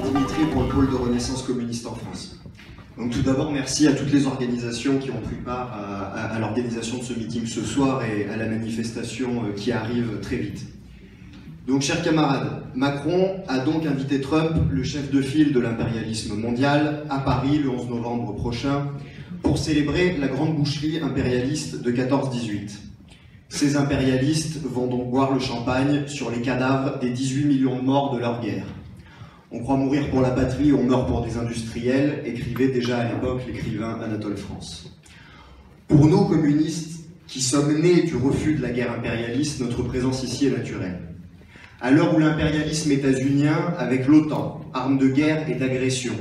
Dimitri pour le pôle de Renaissance communiste en France. Donc tout d'abord, merci à toutes les organisations qui ont pris part à l'organisation de ce meeting ce soir et à la manifestation qui arrive très vite. Donc chers camarades, Macron a donc invité Trump, le chef de file de l'impérialisme mondial, à Paris le 11 novembre prochain pour célébrer la grande boucherie impérialiste de 14-18. Ces impérialistes vont donc boire le champagne sur les cadavres des 18 millions de morts de leur guerre. On croit mourir pour la patrie, on meurt pour des industriels, écrivait déjà à l'époque l'écrivain Anatole France. Pour nous, communistes, qui sommes nés du refus de la guerre impérialiste, notre présence ici est naturelle. À l'heure où l'impérialisme états-unien avec l'OTAN, arme de guerre et d'agression,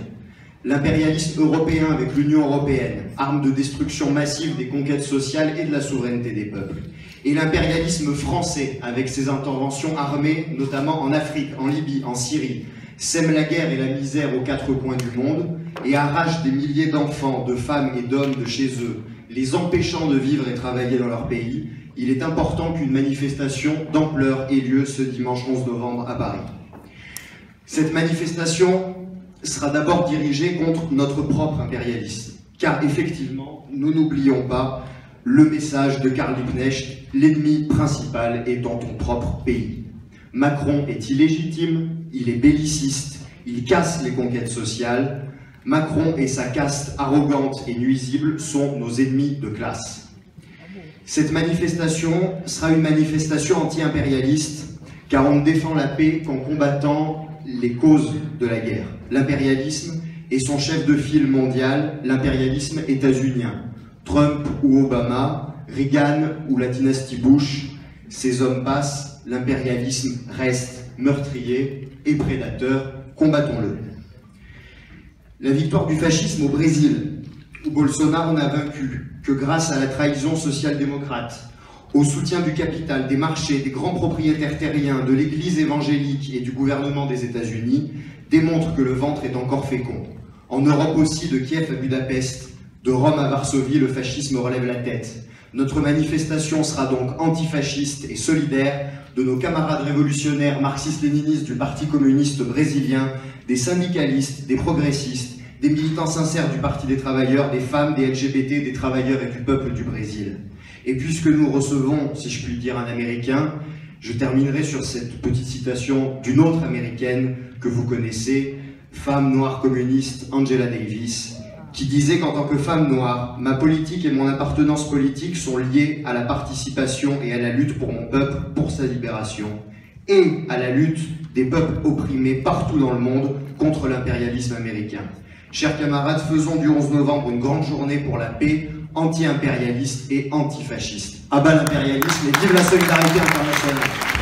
l'impérialisme européen avec l'Union européenne, arme de destruction massive des conquêtes sociales et de la souveraineté des peuples, et l'impérialisme français avec ses interventions armées, notamment en Afrique, en Libye, en Syrie, sème la guerre et la misère aux quatre coins du monde et arrache des milliers d'enfants, de femmes et d'hommes de chez eux, les empêchant de vivre et travailler dans leur pays, il est important qu'une manifestation d'ampleur ait lieu ce dimanche 11 novembre à Paris. Cette manifestation sera d'abord dirigée contre notre propre impérialisme, car effectivement, nous n'oublions pas le message de Karl Liebknecht, l'ennemi principal étant ton propre pays. Macron est illégitime, il est belliciste, il casse les conquêtes sociales. Macron et sa caste arrogante et nuisible sont nos ennemis de classe. Cette manifestation sera une manifestation anti-impérialiste, car on défend la paix qu'en combattant les causes de la guerre. L'impérialisme et son chef de file mondial, l'impérialisme états-unien. Trump ou Obama, Reagan ou la dynastie Bush, ces hommes passent, l'impérialisme reste meurtrier et prédateur, combattons-le. La victoire du fascisme au Brésil, où Bolsonaro n'a vaincu que grâce à la trahison social-démocrate, au soutien du capital, des marchés, des grands propriétaires terriens, de l'église évangélique et du gouvernement des États-Unis, démontre que le ventre est encore fécond. En Europe aussi, de Kiev à Budapest, de Rome à Varsovie, le fascisme relève la tête. Notre manifestation sera donc antifasciste et solidaire de nos camarades révolutionnaires marxistes-léninistes du Parti communiste brésilien, des syndicalistes, des progressistes, des militants sincères du Parti des travailleurs, des femmes, des LGBT, des travailleurs et du peuple du Brésil. Et puisque nous recevons, si je puis dire, un Américain, je terminerai sur cette petite citation d'une autre Américaine que vous connaissez, femme noire communiste Angela Davis, qui disait qu'en tant que femme noire, ma politique et mon appartenance politique sont liées à la participation et à la lutte pour mon peuple, pour sa libération, et à la lutte des peuples opprimés partout dans le monde contre l'impérialisme américain. Chers camarades, faisons du 11 novembre une grande journée pour la paix, anti-impérialiste et antifasciste. À bas l'impérialisme et vive la solidarité internationale.